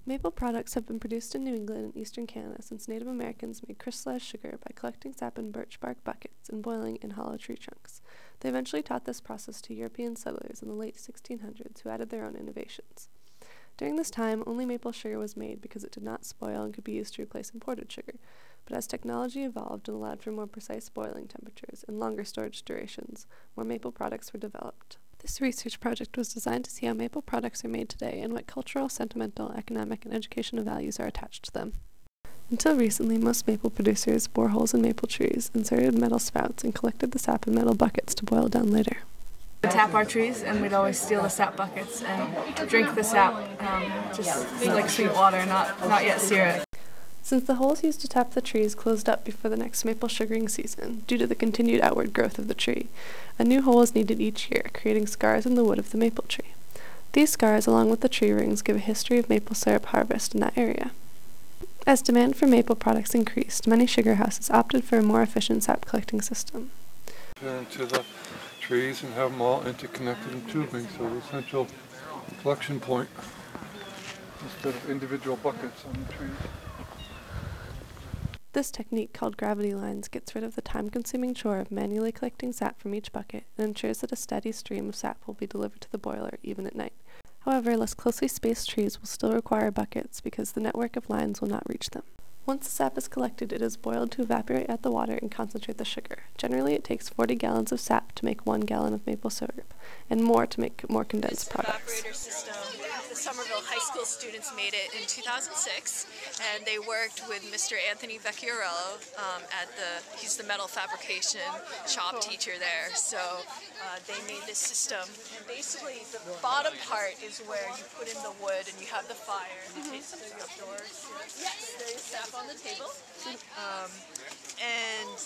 Maple products have been produced in New England and eastern Canada since Native Americans made crystallized sugar by collecting sap in birch bark buckets and boiling in hollow tree trunks. They eventually taught this process to European settlers in the late 1600s who added their own innovations. During this time, only maple sugar was made because it did not spoil and could be used to replace imported sugar. But as technology evolved and allowed for more precise boiling temperatures and longer storage durations, more maple products were developed. This research project was designed to see how maple products are made today and what cultural, sentimental, economic, and educational values are attached to them. Until recently, most maple producers bore holes in maple trees, inserted metal spouts, and collected the sap in metal buckets to boil down later. We'd tap our trees and we'd always steal the sap buckets and drink the sap, just like sweet water, not yet syrup. Since the holes used to tap the trees closed up before the next maple sugaring season, due to the continued outward growth of the tree, a new hole is needed each year, creating scars in the wood of the maple tree. These scars, along with the tree rings, give a history of maple syrup harvest in that area. As demand for maple products increased, many sugar houses opted for a more efficient sap collecting system. To the trees and have them all interconnected in tubing, so the central collection point instead of individual buckets on the trees. This technique, called gravity lines, gets rid of the time-consuming chore of manually collecting sap from each bucket and ensures that a steady stream of sap will be delivered to the boiler, even at night. However, less closely spaced trees will still require buckets because the network of lines will not reach them. Once the sap is collected, it is boiled to evaporate out the water and concentrate the sugar. Generally, it takes 40 gallons of sap to make 1 gallon of maple syrup, and more to make more condensed products. This evaporator system, the Somerville High School students made it in 2006, and they worked with Mr. Anthony Vecchiarello he's the metal fabrication shop teacher there, so they made this system. And basically, the bottom part is where you put in the wood and you have the fire. Yes, there is sap on the table. And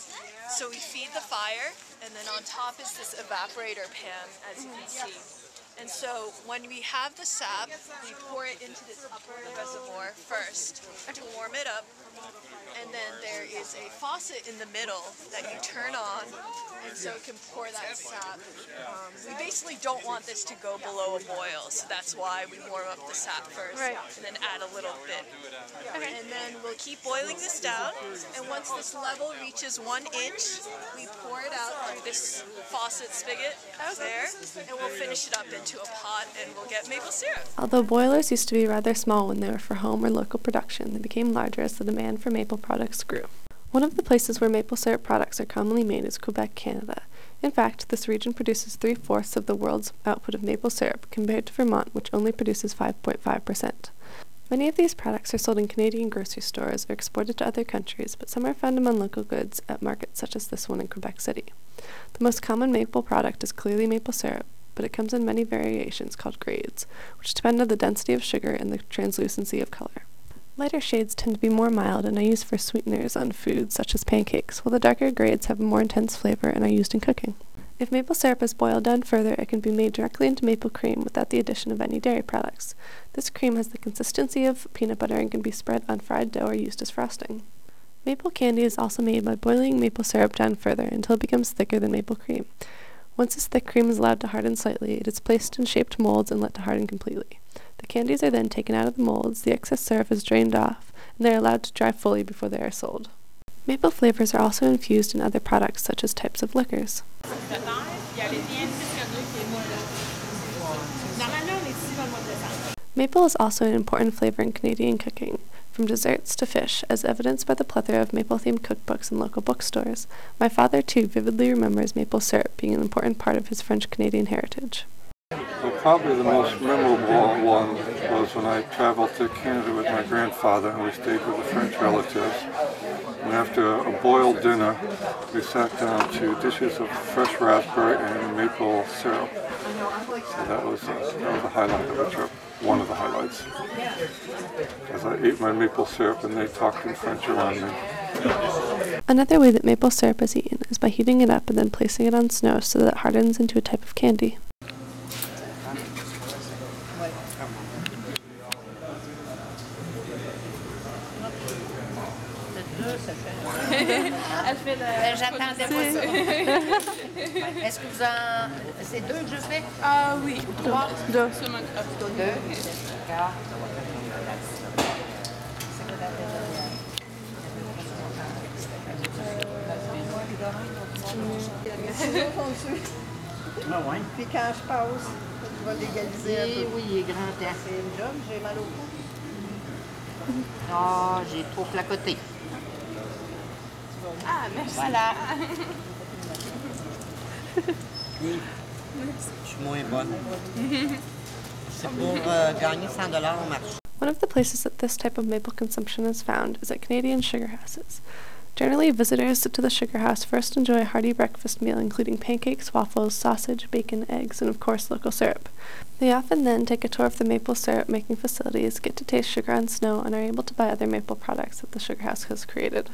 so we feed the fire, and then on top is this evaporator pan, as you can see. And so when we have the sap, we pour it into this upper reservoir first to warm it up. And then there is a faucet in the middle that you turn on, and so it can pour that sap. We basically don't want this to go below a boil, so that's why we warm up the sap first, and then add a little bit. And then we'll keep boiling this down, and once this level reaches 1 inch, we pour it out through this faucet spigot there, and we'll finish it up into a pot, and we'll get maple syrup. Although boilers used to be rather small when they were for home or local production, they became larger as the demand for maple products grew. One of the places where maple syrup products are commonly made is Quebec, Canada. In fact, this region produces 3/4 of the world's output of maple syrup, compared to Vermont, which only produces 5.5%. Many of these products are sold in Canadian grocery stores or exported to other countries, but some are found among local goods at markets such as this one in Quebec City. The most common maple product is clearly maple syrup, but it comes in many variations called grades, which depend on the density of sugar and the translucency of color. Lighter shades tend to be more mild and are used for sweeteners on foods such as pancakes, while the darker grades have a more intense flavor and are used in cooking. If maple syrup is boiled down further, it can be made directly into maple cream without the addition of any dairy products. This cream has the consistency of peanut butter and can be spread on fried dough or used as frosting. Maple candy is also made by boiling maple syrup down further until it becomes thicker than maple cream. Once this thick cream is allowed to harden slightly, it is placed in shaped molds and let to harden completely. The candies are then taken out of the molds, the excess syrup is drained off, and they are allowed to dry fully before they are sold. Maple flavors are also infused in other products such as types of liquors. Maple is also an important flavor in Canadian cooking, from desserts to fish, as evidenced by the plethora of maple-themed cookbooks in local bookstores. My father, too, vividly remembers maple syrup being an important part of his French-Canadian heritage. Well, probably the most memorable one was when I traveled to Canada with my grandfather, and we stayed with the French relatives. And after a boiled dinner, we sat down to dishes of fresh raspberry and maple syrup. So that was the highlight of the trip, one of the highlights. As I ate my maple syrup and they talked in French around me. Another way that maple syrup is eaten is by heating it up and then placing it on snow so that it hardens into a type of candy. J'attendais pas ça. Est-ce que c'est 2 que je fais? Oui. Ou 3? 2. Deux. Ah ouais? Puis quand je passe, je vais légaliser un peu. Oui, il est grand temps. C'est une job, j'ai mal au cou. Ah, j'ai trop placoté. Ah, merci. Voilà. Je suis moins bonne. C'est pour gagner 100 $ au marché. One of the places that this type of maple consumption is found is at Canadian sugar houses. Generally, visitors to the sugar house first enjoy a hearty breakfast meal including pancakes, waffles, sausage, bacon, eggs, and of course local syrup. They often then take a tour of the maple syrup making facilities, get to taste sugar on snow, and are able to buy other maple products that the sugar house has created.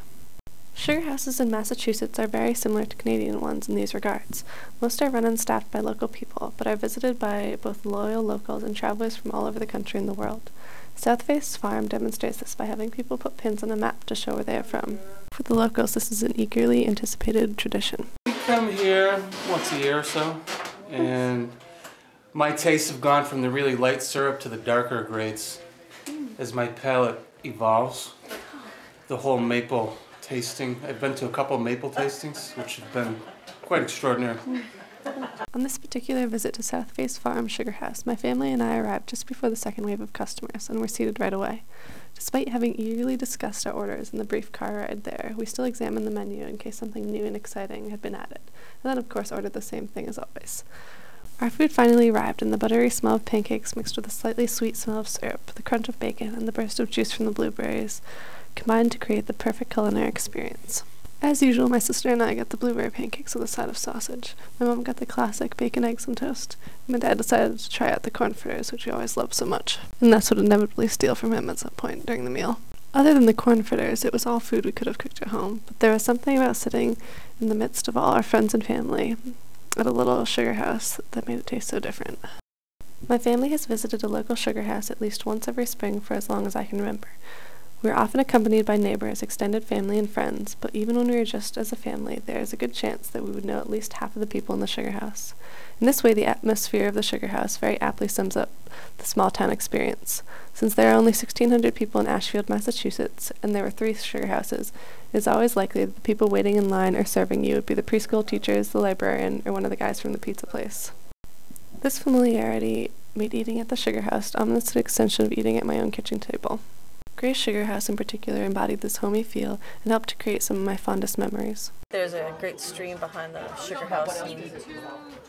Sugar houses in Massachusetts are very similar to Canadian ones in these regards. Most are run and staffed by local people, but are visited by both loyal locals and travelers from all over the country and the world. Southface Farm demonstrates this by having people put pins on a map to show where they are from. For the locals, this is an eagerly anticipated tradition. We come here once a year or so, and my tastes have gone from the really light syrup to the darker grades as my palate evolves. The whole maple tasting, I've been to a couple maple tastings, which have been quite extraordinary. On this particular visit to Southface Farm Sugar House, my family and I arrived just before the second wave of customers and were seated right away. Despite having eagerly discussed our orders in the brief car ride there, we still examined the menu in case something new and exciting had been added, and then of course ordered the same thing as always. Our food finally arrived, and the buttery smell of pancakes mixed with a slightly sweet smell of syrup, the crunch of bacon, and the burst of juice from the blueberries combined to create the perfect culinary experience. As usual, my sister and I got the blueberry pancakes with a side of sausage. My mom got the classic bacon, eggs, and toast. My dad decided to try out the corn fritters, which he always loved so much, and thus would inevitably steal from him at some point during the meal. Other than the corn fritters, it was all food we could have cooked at home, but there was something about sitting in the midst of all our friends and family at a little sugar house that made it taste so different. My family has visited a local sugar house at least once every spring for as long as I can remember. We are often accompanied by neighbors, extended family, and friends, but even when we are just as a family, there is a good chance that we would know at least half of the people in the sugar house. In this way, the atmosphere of the sugar house very aptly sums up the small-town experience. Since there are only 1,600 people in Ashfield, Massachusetts, and there were 3 sugar houses, it is always likely that the people waiting in line or serving you would be the preschool teachers, the librarian, or one of the guys from the pizza place. This familiarity made eating at the sugar house almost an extension of eating at my own kitchen table. Gray's Sugar House in particular embodied this homey feel and helped to create some of my fondest memories. There's a great stream behind the sugar house, and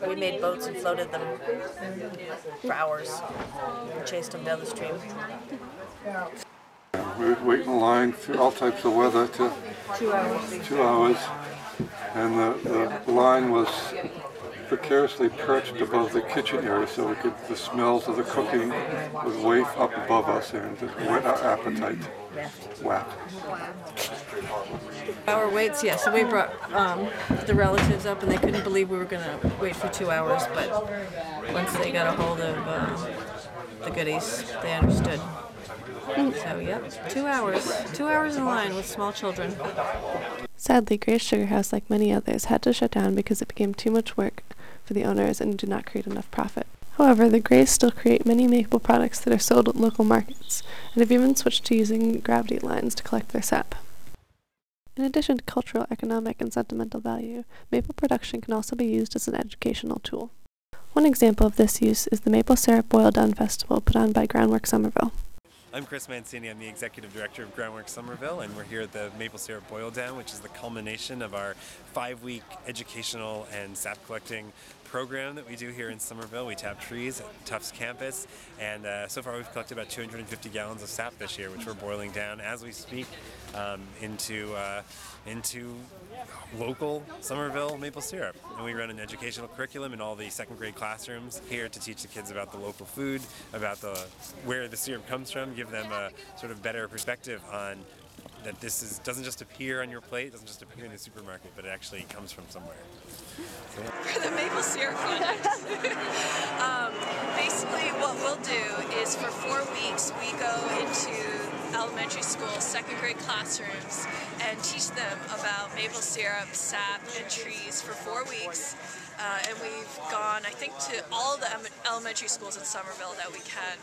we made boats and floated them for hours and chased them down the stream. We would wait in line through all types of weather to 2 hours, and the line was precariously perched above the kitchen area, so the smells of the cooking would wave up above us and whet our appetite. Wow. Our waits, yes. So we brought the relatives up, and they couldn't believe we were going to wait for 2 hours, but once they got a hold of the goodies, they understood. So, yep, 2 hours. 2 hours in line with small children. Sadly, Gray's Sugar House, like many others, had to shut down because it became too much work for the owners and did not create enough profit. However, the Grays still create many maple products that are sold at local markets, and have even switched to using gravity lines to collect their sap. In addition to cultural, economic, and sentimental value, maple production can also be used as an educational tool. One example of this use is the Maple Syrup Boil Down Festival put on by Groundwork Somerville. I'm Chris Mancini, I'm the Executive Director of Groundwork Somerville, and we're here at the Maple Syrup Boil Down, which is the culmination of our 5-week educational and sap collecting program that we do here in Somerville. We tap trees at Tufts campus, and so far we've collected about 250 gallons of sap this year, which we're boiling down as we speak into local Somerville maple syrup. And we run an educational curriculum in all the second grade classrooms here to teach the kids about the local food, about where the syrup comes from, give them a sort of better perspective on that this doesn't just appear on your plate, doesn't just appear in the supermarket, but it actually comes from somewhere. For the maple syrup products, basically what we'll do is for 4 weeks we go into elementary school, second grade classrooms and teach them about maple syrup, sap, and trees for 4 weeks. And we've gone, I think, to all the elementary schools in Somerville that we can.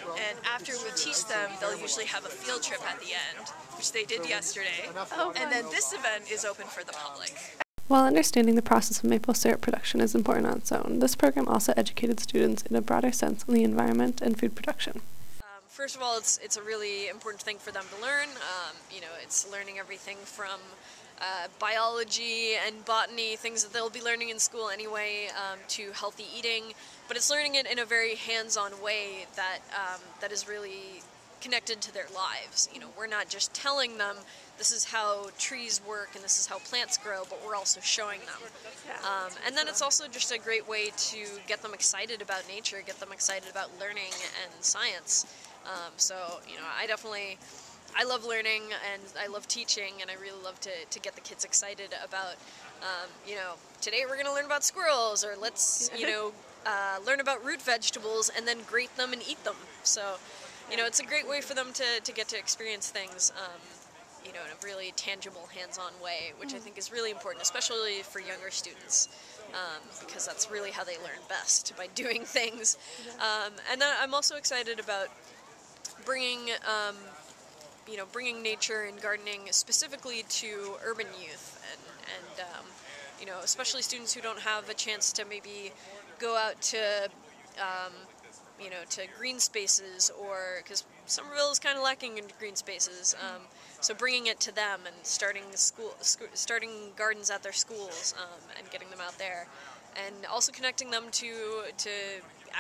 And after we teach them, they'll usually have a field trip at the end, which they did yesterday. And then this event is open for the public. While understanding the process of maple syrup production is important on its own, this program also educated students in a broader sense on the environment and food production. First of all, it's a really important thing for them to learn. It's learning everything from biology and botany, things that they'll be learning in school anyway, to healthy eating. But it's learning it in a very hands-on way that is really connected to their lives. We're not just telling them this is how trees work and this is how plants grow, but we're also showing them. And then it's also just a great way to get them excited about nature, get them excited about learning and science. I love learning and I love teaching, and I really love to get the kids excited about, today we're going to learn about squirrels, or let's, learn about root vegetables and then grate them and eat them. So, it's a great way for them to get to experience things, in a really tangible, hands-on way, which I think is really important, especially for younger students, because that's really how they learn best, by doing things. And then I'm also excited about bringing nature and gardening specifically to urban youth, and especially students who don't have a chance to maybe go out to to green spaces, or because Somerville is kind of lacking in green spaces. So bringing it to them and starting gardens at their schools, and getting them out there, and also connecting them to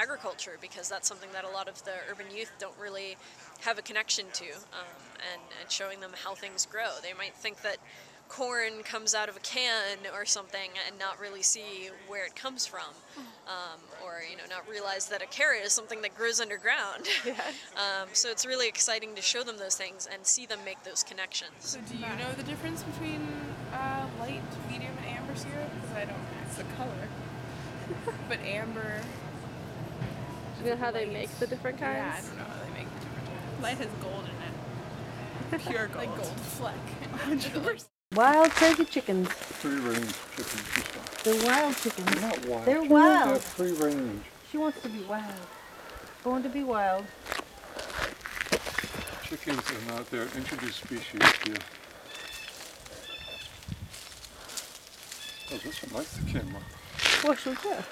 agriculture, because that's something that a lot of the urban youth don't really have a connection to, and showing them how things grow. They might think that corn comes out of a can or something and not really see where it comes from, or not realize that a carrot is something that grows underground. So it's really exciting to show them those things and see them make those connections. So do you know the difference between light, medium, and amber syrup? Because I don't. It's the color. But amber. Do you know how they make the different kinds? Yeah, I don't know how they make the different kinds. Light has gold in it. Pure gold. Like gold fleck. 100%. Wild turkey chickens. Free-range chickens. They're wild chickens. They're not wild. They're wild. They're free-range. She wants to be wild. Born to be wild. Chickens are not, they're introduced species here. Oh, this one likes the camera. What's with that?